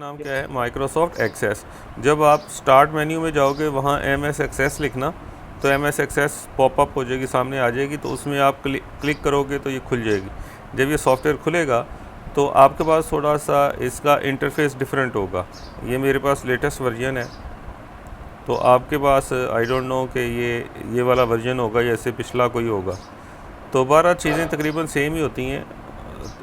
नाम क्या है? Microsoft Access. जब आप स्टार्ट मेन्यू में जाओगे वहाँ MS एक्सेस लिखना, तो MS एक्सेस पॉपअप हो जाएगी, सामने आ जाएगी, तो उसमें आप क्लिक करोगे तो ये खुल जाएगी। जब ये सॉफ्टवेयर खुलेगा तो आपके पास थोड़ा सा इसका इंटरफेस डिफरेंट होगा। ये मेरे पास लेटेस्ट वर्जन है, तो आपके पास आई डोंट नो कि ये वाला वर्जन होगा या इससे पिछला कोई होगा। तो 12 चीज़ें तकरीबन सेम ही होती हैं,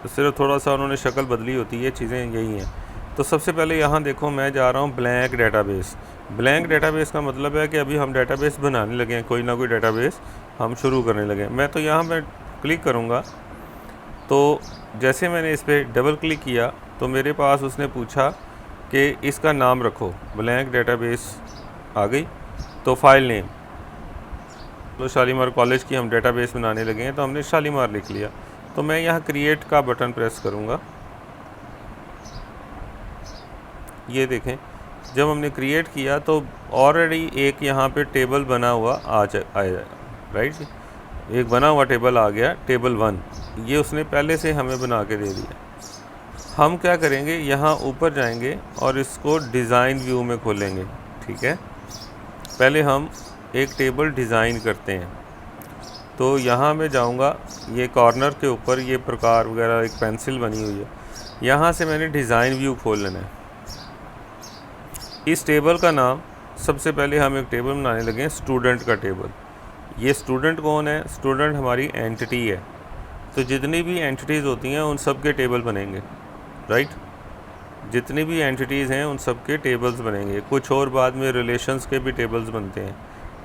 सिर्फ थोड़ा सा उन्होंने शक्ल बदली होती है, चीज़ें यही हैं। तो सबसे पहले यहाँ देखो, मैं जा रहा हूँ ब्लैंक डेटाबेस। ब्लैंक डेटाबेस का मतलब है कि अभी हम डेटाबेस बनाने लगे हैं, कोई ना कोई डेटाबेस हम शुरू करने लगे हैं। मैं तो यहाँ मैं क्लिक करूँगा, तो जैसे मैंने इस पर डबल क्लिक किया तो मेरे पास उसने पूछा कि इसका नाम रखो। ब्लैंक डेटाबेस आ गई। तो फाइल नेम, तो शालीमार कॉलेज की हम डेटाबेस बनाने लगे हैं, तो हमने शालीमार लिख लिया। तो मैं यहाँ क्रिएट का बटन प्रेस करूँगा। ये देखें, जब हमने क्रिएट किया तो ऑलरेडी एक यहाँ पे टेबल बना हुआ आया, राइट। एक बना हुआ टेबल आ गया, टेबल 1। ये उसने पहले से हमें बना के दे दिया। हम क्या करेंगे, यहाँ ऊपर जाएंगे और इसको डिज़ाइन व्यू में खोलेंगे। ठीक है, पहले हम एक टेबल डिज़ाइन करते हैं। तो यहाँ मैं जाऊँगा, ये कॉर्नर के ऊपर ये प्रकार वगैरह एक पेंसिल बनी हुई है, यहाँ से मैंने डिज़ाइन व्यू खोल लेना है। इस टेबल का नाम, सबसे पहले हम एक टेबल बनाने लगे हैं, स्टूडेंट का टेबल। ये स्टूडेंट कौन है? स्टूडेंट हमारी एंटिटी है। तो जितनी भी एंटिटीज़ होती हैं उन सब के टेबल बनेंगे, राइट। जितनी भी एंटिटीज़ हैं उन सब के टेबल्स बनेंगे। कुछ और बाद में रिलेशंस के भी टेबल्स बनते हैं,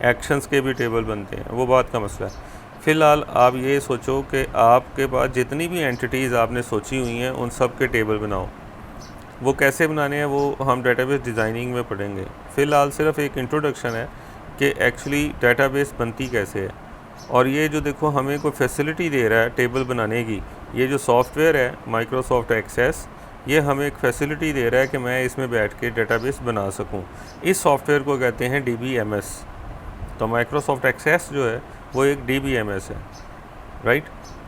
एक्शंस के भी टेबल बनते हैं, वो बात का मसला है। फ़िलहाल आप ये सोचो कि आपके पास जितनी भी एंटिटीज़ आपने सोची हुई हैं उन सब के टेबल बनाओ। वो कैसे बनाने हैं वो हम डेटाबेस डिज़ाइनिंग में पढ़ेंगे। फ़िलहाल सिर्फ एक इंट्रोडक्शन है कि एक्चुअली डेटाबेस बनती कैसे है। और ये जो देखो हमें कोई फैसिलिटी दे रहा है टेबल बनाने की, ये जो सॉफ्टवेयर है माइक्रोसॉफ्ट एक्सेस, ये हमें एक फैसिलिटी दे रहा है कि मैं इसमें बैठ के डेटाबेस बना सकूं। इस सॉफ्टवेयर को कहते हैं DBMS। तो माइक्रोसॉफ्ट एक्सेस जो है वो एक DBMS है, राइट।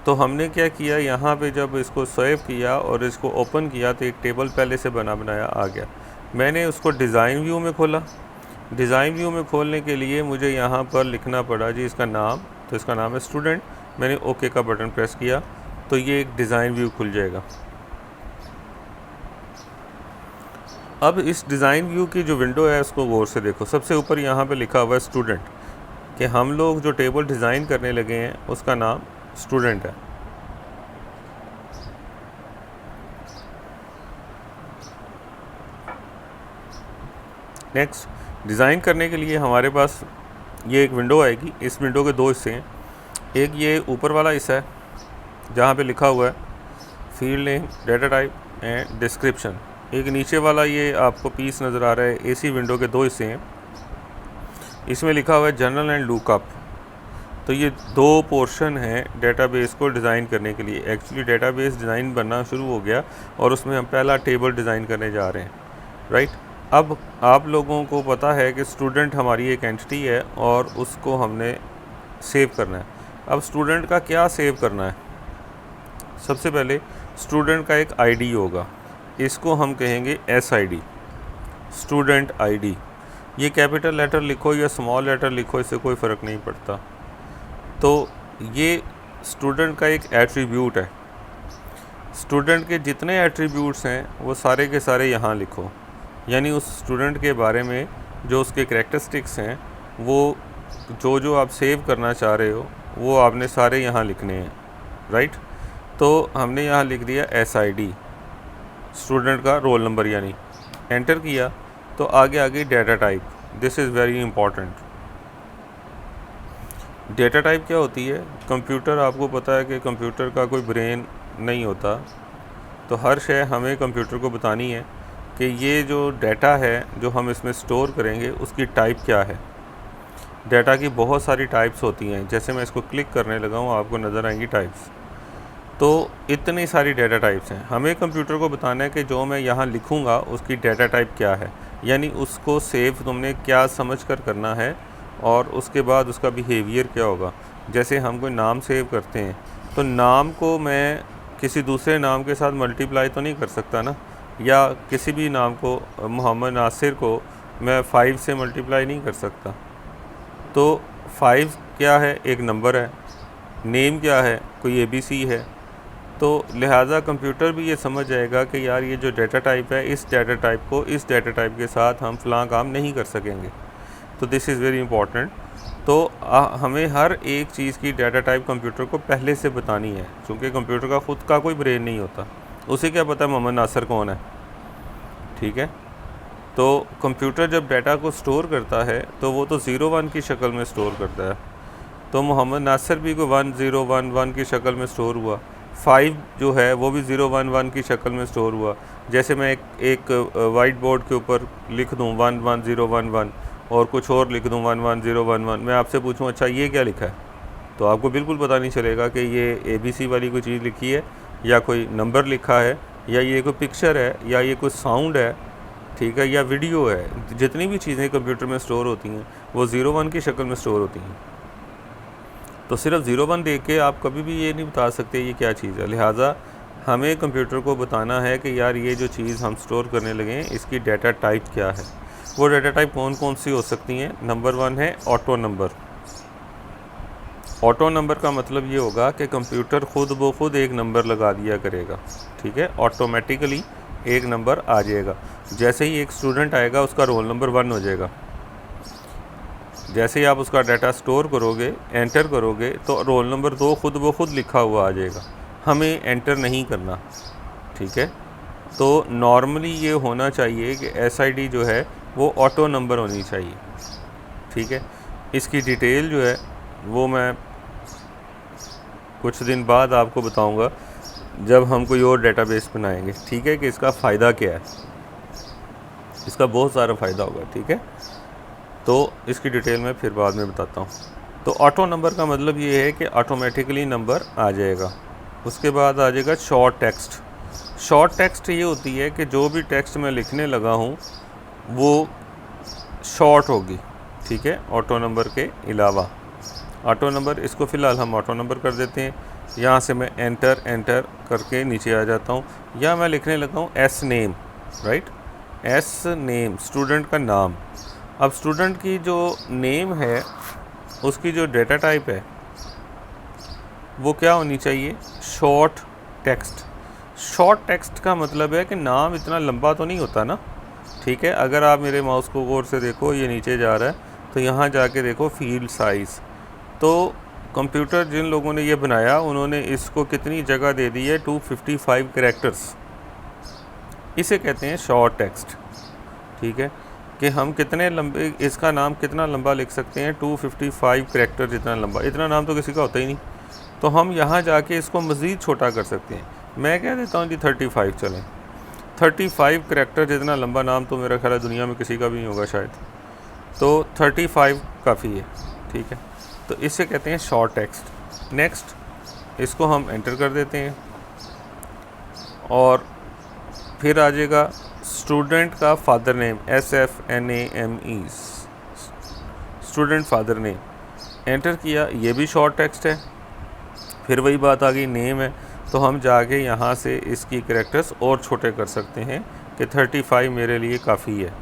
तो हमने क्या किया, यहाँ पे जब इसको सेव किया और इसको ओपन किया तो एक टेबल पहले से बना बनाया आ गया। मैंने उसको डिज़ाइन व्यू में खोला। डिज़ाइन व्यू में खोलने के लिए मुझे यहाँ पर लिखना पड़ा जी इसका नाम, तो इसका नाम है स्टूडेंट। मैंने ओके का बटन प्रेस किया तो ये एक डिज़ाइन व्यू खुल जाएगा। अब इस डिज़ाइन व्यू की जो विंडो है उसको गौर से देखो। सबसे ऊपर यहाँ पे लिखा हुआ है स्टूडेंट, कि हम लोग जो टेबल डिज़ाइन करने लगे हैं उसका नाम स्टूडेंट है। नेक्स्ट, डिज़ाइन करने के लिए हमारे पास ये एक विंडो आएगी। इस विंडो के दो हिस्से हैं। एक ये ऊपर वाला हिस्सा है जहाँ पे लिखा हुआ है field name, data type and description. एक नीचे वाला ये आपको पीस नज़र आ रहा है, AC विंडो के दो हिस्से हैं। इसमें लिखा हुआ है जनरल एंड लुकअप। तो ये दो पोर्शन हैं डेटाबेस को डिज़ाइन करने के लिए। एक्चुअली डेटाबेस डिज़ाइन बनना शुरू हो गया और उसमें हम पहला टेबल डिज़ाइन करने जा रहे हैं, राइट। अब आप लोगों को पता है कि स्टूडेंट हमारी एक एंटिटी है और उसको हमने सेव करना है। अब स्टूडेंट का क्या सेव करना है? सबसे पहले स्टूडेंट का एक ID होगा, इसको हम कहेंगे SID, स्टूडेंट ID। ये कैपिटल लेटर लिखो या स्मॉल लेटर लिखो, इससे कोई फ़र्क नहीं पड़ता। तो ये स्टूडेंट का एक एट्रीब्यूट है। स्टूडेंट के जितने एट्रीब्यूट्स हैं वो सारे के सारे यहाँ लिखो, यानी उस स्टूडेंट के बारे में जो उसके करैक्टरिस्टिक्स हैं, वो जो आप सेव करना चाह रहे हो वो आपने सारे यहाँ लिखने हैं, राइट। तो हमने यहाँ लिख दिया SID, स्टूडेंट का रोल नंबर, यानी एंटर किया तो आगे data type. This is very important. Data type क्या होती है? कंप्यूटर, आपको पता है कि कंप्यूटर का कोई ब्रेन नहीं होता, तो हर शय हमें कंप्यूटर को बतानी है कि ये जो डाटा है जो हम इसमें स्टोर करेंगे उसकी टाइप क्या है। डाटा की बहुत सारी टाइप्स होती हैं, जैसे मैं इसको क्लिक करने लगा हूँ आपको नज़र आएंगी टाइप्स। तो इतनी सारी डाटा टाइप्स हैं, हमें कंप्यूटर को बताना है कि जो मैं यहाँ लिखूँगा उसकी डाटा टाइप क्या है, यानी उसको सेव तुमने क्या समझ कर करना है और उसके बाद उसका बिहेवियर क्या होगा। जैसे हम कोई नाम सेव करते हैं तो नाम को मैं किसी दूसरे नाम के साथ मल्टीप्लाई तो नहीं कर सकता ना, या किसी भी नाम को, मोहम्मद नासिर को मैं 5 से मल्टीप्लाई नहीं कर सकता। तो 5 क्या है, एक नंबर है, नेम क्या है, कोई ABC है। तो लिहाजा कंप्यूटर भी ये समझ जाएगा कि यार ये जो डाटा टाइप है, इस डाटा टाइप को इस डाटा टाइप के साथ हम फ़लाँ काम नहीं कर सकेंगे। तो दिस इज़ वेरी इंपॉर्टेंट। तो हमें हर एक चीज़ की डाटा टाइप कंप्यूटर को पहले से बतानी है, क्योंकि कंप्यूटर का ख़ुद का कोई ब्रेन नहीं होता, उसे क्या पता मोहम्मद नासिर कौन है। ठीक है, तो कंप्यूटर जब डाटा को स्टोर करता है तो वो तो 0-1 की शक्ल में स्टोर करता है। तो मोहम्मद नासिर भी को 1011 की शक्ल में स्टोर हुआ, 5 जो है वो भी 011 की शक्ल में स्टोर हुआ। जैसे मैं एक वाइट बोर्ड के ऊपर लिख दूँ 11011 और कुछ और लिख दूँ 11011, मैं आपसे पूछूँ अच्छा ये क्या लिखा है, तो आपको बिल्कुल पता नहीं चलेगा कि ये ABC वाली कोई चीज़ लिखी है या कोई नंबर लिखा है या ये कोई पिक्चर है या ये कोई साउंड है, ठीक है, या वीडियो है। जितनी भी चीज़ें कंप्यूटर में स्टोर होती हैं वो 0-1 की शक्ल में स्टोर होती हैं। तो सिर्फ 0-1 देख के आप कभी भी ये नहीं बता सकते ये क्या चीज़ है। लिहाजा हमें कंप्यूटर को बताना है कि यार ये जो चीज़ हम स्टोर करने लगे हैं इसकी डाटा टाइप क्या है। वो डाटा टाइप कौन कौन सी हो सकती हैं। नंबर 1 है ऑटो नंबर। ऑटो नंबर का मतलब ये होगा कि कंप्यूटर ख़ुद ब खुद एक नंबर लगा दिया करेगा। ठीक है, ऑटोमेटिकली एक नंबर आ जाएगा। जैसे ही एक स्टूडेंट आएगा उसका रोल नंबर 1 हो जाएगा। जैसे ही आप उसका डाटा स्टोर करोगे, एंटर करोगे, तो रोल नंबर 2 खुद ब खुद लिखा हुआ आ जाएगा, हमें एंटर नहीं करना। ठीक है, तो नॉर्मली ये होना चाहिए कि SID जो है वो ऑटो नंबर होनी चाहिए। ठीक है, इसकी डिटेल जो है वो मैं कुछ दिन बाद आपको बताऊंगा जब हम कोई और डेटाबेस बनाएंगे। ठीक है, कि इसका फ़ायदा क्या है, इसका बहुत सारा फ़ायदा होगा। ठीक है, तो इसकी डिटेल मैं फिर बाद में बताता हूँ। तो ऑटो नंबर का मतलब ये है कि ऑटोमेटिकली नंबर आ जाएगा। उसके बाद आ जाएगा शॉर्ट टेक्स्ट। शॉर्ट टेक्स्ट ये होती है कि जो भी टेक्स्ट मैं लिखने लगा हूँ वो शॉर्ट होगी। ठीक है, ऑटो नंबर के अलावा ऑटो नंबर, इसको फ़िलहाल हम ऑटो नंबर कर देते हैं। यहाँ से मैं एंटर करके नीचे आ जाता हूँ, या मैं लिखने लगा हूँ S name, right, S name, student का नाम। अब स्टूडेंट की जो नेम है उसकी जो डेटा टाइप है वो क्या होनी चाहिए, शॉर्ट टेक्स्ट। शॉर्ट टेक्स्ट का मतलब है कि नाम इतना लंबा तो नहीं होता ना। ठीक है, अगर आप मेरे माउस को गौर से देखो, ये नीचे जा रहा है, तो यहाँ जाके देखो फील्ड साइज़। तो कंप्यूटर जिन लोगों ने ये बनाया उन्होंने इसको कितनी जगह दे दी है, 255 कैरेक्टर्स। इसे कहते हैं शॉर्ट टेक्स्ट। ठीक है, कि हम कितने लंबे, इसका नाम कितना लंबा लिख सकते हैं, 255 कैरेक्टर जितना लंबा। इतना नाम तो किसी का होता ही नहीं, तो हम यहाँ जाके इसको मज़ीद छोटा कर सकते हैं। मैं कह देता हूँ जी 35 चलें। 35 कैरेक्टर जितना लंबा नाम तो मेरा ख्याल है दुनिया में किसी का भी नहीं होगा शायद, तो 35 काफ़ी है। ठीक है, तो इसे कहते हैं शॉर्ट टेक्स्ट। नेक्स्ट, इसको हम एंटर कर देते हैं और फिर आ जाएगा स्टूडेंट का father name, SFNAME, student father name. Enter किया, ये भी शॉर्ट टेक्स्ट है। फिर वही बात आ गई, नेम है, तो हम जाके यहाँ से इसकी कैरेक्टर्स और छोटे कर सकते हैं कि 35 मेरे लिए काफ़ी है,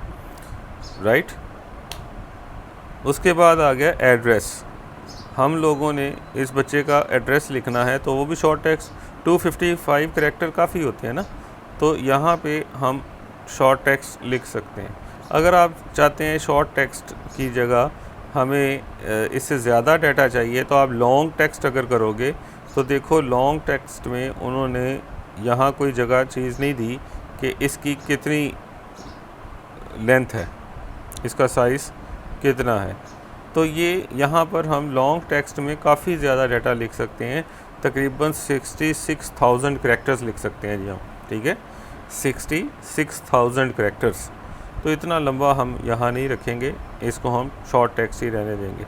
राइट। उसके बाद आ गया एड्रेस। हम लोगों ने इस बच्चे का एड्रेस लिखना है, तो वो भी शॉर्ट टेक्स्ट। 255 कैरेक्टर काफ़ी होते हैं ना, तो यहाँ पे हम शॉर्ट टेक्स्ट लिख सकते हैं। अगर आप चाहते हैं शॉर्ट टेक्स्ट की जगह हमें इससे ज़्यादा डाटा चाहिए, तो आप लॉन्ग टेक्स्ट अगर करोगे तो देखो लॉन्ग टेक्स्ट में उन्होंने यहाँ कोई जगह चीज़ नहीं दी कि इसकी कितनी लेंथ है, इसका साइज़ कितना है। तो ये यहाँ पर हम लॉन्ग टेक्स्ट में काफ़ी ज़्यादा डाटा लिख सकते हैं, तकरीबन 66,000 कैरेक्टर्स लिख सकते हैं जी हम। ठीक है, 66,000 कैरेक्टर्स। तो इतना लंबा हम यहाँ नहीं रखेंगे, इसको हम शॉर्ट टेक्स्ट ही रहने देंगे।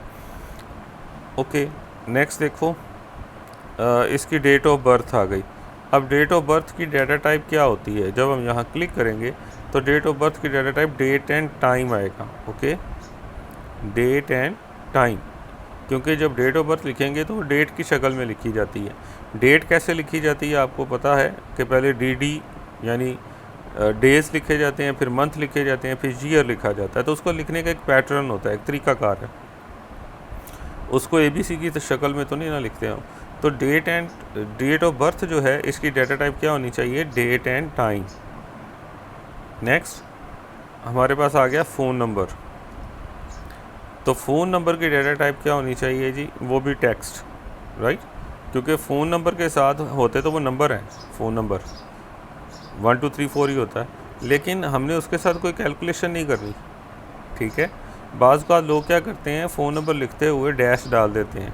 ओके, नेक्स्ट देखो, इसकी डेट ऑफ बर्थ आ गई। अब डेट ऑफ बर्थ की डाटा टाइप क्या होती है, जब हम यहाँ क्लिक करेंगे तो डेट ऑफ बर्थ की data type date and time आएगा। ओके, डेट एंड टाइम, क्योंकि जब डेट ऑफ बर्थ लिखेंगे तो डेट की शक्ल में लिखी जाती है। डेट कैसे लिखी जाती है आपको पता है कि पहले DD यानी डेज़ लिखे जाते हैं, फिर मंथ लिखे जाते हैं, फिर ईयर लिखा जाता है। तो उसको लिखने का एक पैटर्न होता है, एक तरीक़ाकार है। उसको ABC की शक्ल में तो नहीं ना लिखते हम। तो डेट ऑफ बर्थ जो है इसकी डाटा टाइप क्या होनी चाहिए, डेट एंड टाइम। नेक्स्ट हमारे पास आ गया फ़ोन नंबर। तो फ़ोन नंबर की डाटा टाइप क्या होनी चाहिए जी, वो भी टेक्स्ट, राइट, क्योंकि फ़ोन नंबर के साथ होते तो वो नंबर हैं, फ़ोन नंबर 1 2 3 4 ही होता है, लेकिन हमने उसके साथ कोई कैलकुलेशन नहीं करनी, ठीक है। बाज़ का लोग क्या करते हैं, फ़ोन नंबर लिखते हुए डैश डाल देते हैं।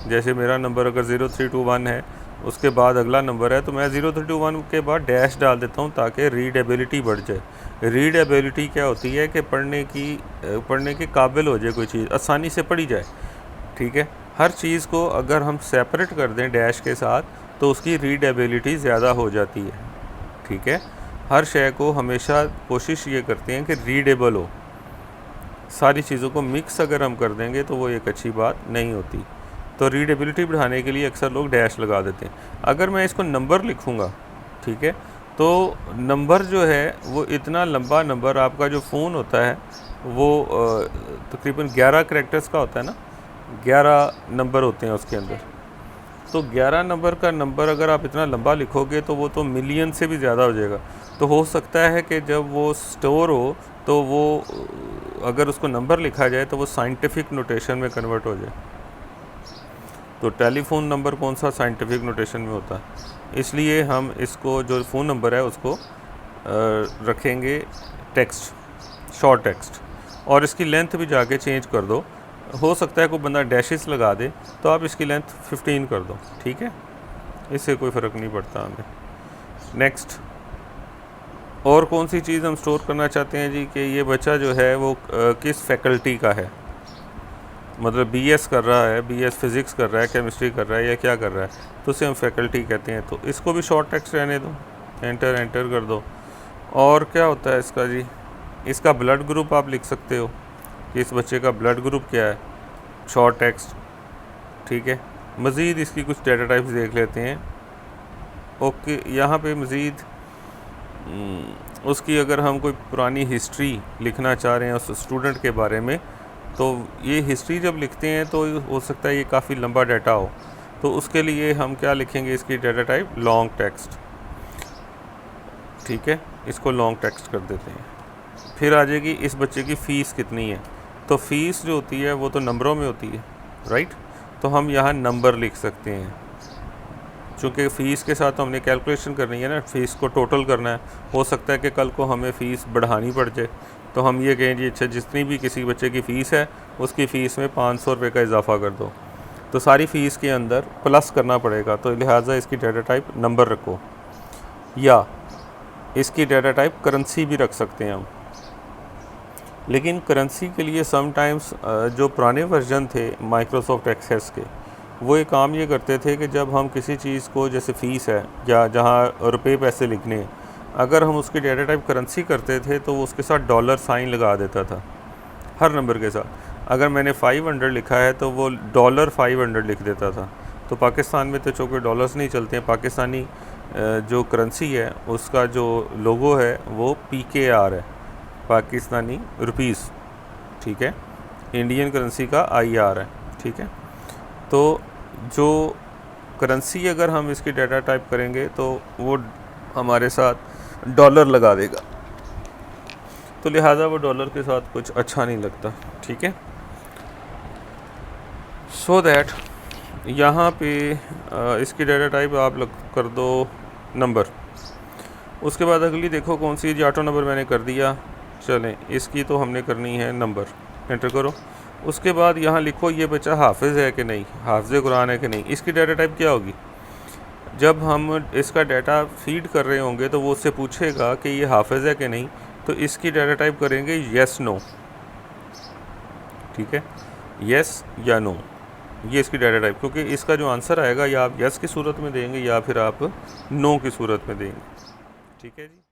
जैसे मेरा नंबर अगर 0321 है, उसके बाद अगला नंबर है, तो मैं 0321 के बाद डैश डाल देता हूँ ताकि रीडेबिलिटी बढ़ जाए। रीडेबिलिटी क्या होती है कि पढ़ने के काबिल हो जाए, कोई चीज़ आसानी से पढ़ी जाए, ठीक है। हर चीज़ को अगर हम सेपरेट कर दें डैश के साथ तो उसकी रीडेबिलिटी ज़्यादा हो जाती है, ठीक है। हर शय को हमेशा कोशिश ये करते हैं कि रीडेबल हो। सारी चीज़ों को मिक्स अगर हम कर देंगे तो वो एक अच्छी बात नहीं होती। तो रीडेबिलिटी बढ़ाने के लिए अक्सर लोग डैश लगा देते हैं। अगर मैं इसको नंबर लिखूँगा, ठीक है, तो नंबर जो है वो इतना लंबा नंबर, आपका जो फ़ोन होता है वो तकरीबन 11 कैरेक्टर्स का होता है ना, 11 नंबर होते हैं उसके अंदर। तो 11 नंबर का नंबर अगर आप इतना लंबा लिखोगे तो वो तो मिलियन से भी ज़्यादा हो जाएगा। तो हो सकता है कि जब वो स्टोर हो तो वो अगर उसको नंबर लिखा जाए तो वो साइंटिफिक नोटेशन में कन्वर्ट हो जाए। तो टेलीफोन नंबर कौन सा साइंटिफिक नोटेशन में होता है, इसलिए हम इसको जो फ़ोन नंबर है उसको रखेंगे टेक्स्ट, शॉर्ट टेक्स्ट, और इसकी लेंथ भी जाके चेंज कर दो। हो सकता है कोई बंदा डैशेस लगा दे तो आप इसकी लेंथ 15 कर दो, ठीक है, इससे कोई फ़र्क नहीं पड़ता हमें। नेक्स्ट, और कौन सी चीज़ हम स्टोर करना चाहते हैं जी, कि ये बच्चा जो है वो किस फैकल्टी का है, मतलब BS कर रहा है, BS फिज़िक्स कर रहा है, केमिस्ट्री कर रहा है, या क्या कर रहा है, तो उसे हम फैकल्टी कहते हैं। तो इसको भी शॉर्ट टेक्स्ट रहने दो, एंटर कर दो। और क्या होता है इसका जी, इसका ब्लड ग्रुप आप लिख सकते हो कि इस बच्चे का ब्लड ग्रुप क्या है, शॉर्ट टेक्स्ट, ठीक है। मज़ीद इसकी कुछ डाटा टाइप्स देख लेते हैं। ओके, यहाँ पे मज़ीद उसकी अगर हम कोई पुरानी हिस्ट्री लिखना चाह रहे हैं उस स्टूडेंट के बारे में, तो ये हिस्ट्री जब लिखते हैं तो हो सकता है ये काफ़ी लंबा डाटा हो, तो उसके लिए हम क्या लिखेंगे, इसकी डाटा टाइप लॉन्ग टेक्स्ट, ठीक है, इसको लॉन्ग टेक्स्ट कर देते हैं। फिर आ जाएगी इस बच्चे की फ़ीस कितनी है, तो फ़ीस जो होती है वो तो नंबरों में होती है, राइट, तो हम यहाँ नंबर लिख सकते हैं। चूँकि फ़ीस के साथ तो हमने कैलकुलेशन करनी है ना, फ़ीस को टोटल करना है। हो सकता है कि कल को हमें फ़ीस बढ़ानी पड़ जाए, तो हम ये कहें जी अच्छा जितनी भी किसी बच्चे की फ़ीस है उसकी फ़ीस में 500 रुपये का इजाफ़ा कर दो, तो सारी फ़ीस के अंदर प्लस करना पड़ेगा, तो लिहाजा इसकी डाटा टाइप नंबर रखो, या इसकी डाटा टाइप करेंसी भी रख सकते हैं हम। लेकिन करेंसी के लिए समटाइम्स जो पुराने वर्जन थे माइक्रोसॉफ्ट एक्सेस के, वो एक काम ये करते थे कि जब हम किसी चीज़ को, जैसे फ़ीस है या जहाँ रुपए पैसे लिखने हैं, अगर हम उसकी डाटा टाइप करेंसी करते थे तो वो उसके साथ डॉलर साइन लगा देता था हर नंबर के साथ। अगर मैंने 500 लिखा है तो वो डॉलर 500 लिख देता था। तो पाकिस्तान में तो चूँकि डॉलर्स नहीं चलते हैं, पाकिस्तानी जो करेंसी है उसका जो लोगो है वो PKR है, पाकिस्तानी रुपीस, ठीक है, इंडियन करेंसी का IR है, ठीक है। तो जो करेंसी अगर हम इसकी डाटा टाइप करेंगे तो वो हमारे साथ डॉलर लगा देगा, तो लिहाजा वो डॉलर के साथ कुछ अच्छा नहीं लगता, ठीक है। सो दैट यहाँ पे इसकी डाटा टाइप आप कर दो नंबर। उसके बाद अगली देखो कौन सी, ऑटो नंबर मैंने कर दिया, चलें इसकी तो हमने करनी है नंबर, एंटर करो। उसके बाद यहाँ लिखो ये बच्चा हाफिज़ है कि नहीं, हाफिज़ कुरान है कि नहीं। इसकी डाटा टाइप क्या होगी, जब हम इसका डाटा फीड कर रहे होंगे तो वो उससे पूछेगा कि ये हाफिज़ है कि नहीं, तो इसकी डाटा टाइप करेंगे येस नो, ठीक है, येस या नो, ये इसकी डाटा टाइप, क्योंकि इसका जो आंसर आएगा या आप येस की सूरत में देंगे या फिर आप नो की सूरत में देंगे, ठीक है जी।